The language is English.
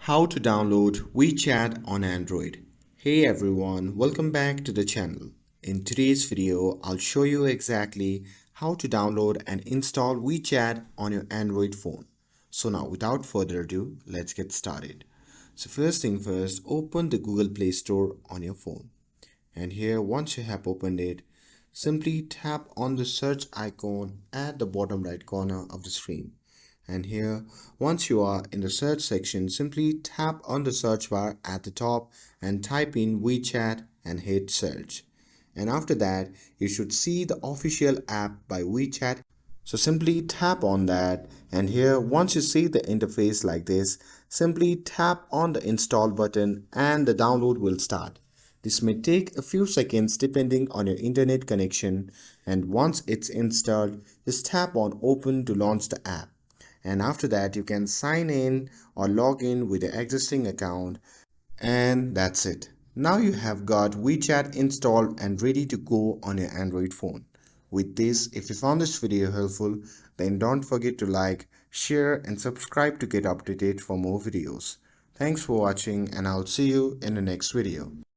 How to download WeChat on Android. Hey everyone, welcome back to the channel. In today's video, I'll show you exactly how to download and install WeChat on your Android phone. So now without further ado, let's get started. So first thing first, open the Google Play Store on your phone. And here, once you have opened it, simply tap on the search icon at the bottom right corner of the screen. And here, once you are in the search section, simply tap on the search bar at the top and type in WeChat and hit search. And after that, you should see the official app by WeChat. So simply tap on that, and here once you see the interface like this, simply tap on the install button and the download will start. This may take a few seconds depending on your internet connection, and once it's installed, just tap on open to launch the app. And after that, you can sign in or log in with your existing account, and that's it. Now you have got WeChat installed and ready to go on your Android phone. With this, if you found this video helpful, then don't forget to like, share and subscribe to get updated for more videos. Thanks for watching, and I'll see you in the next video.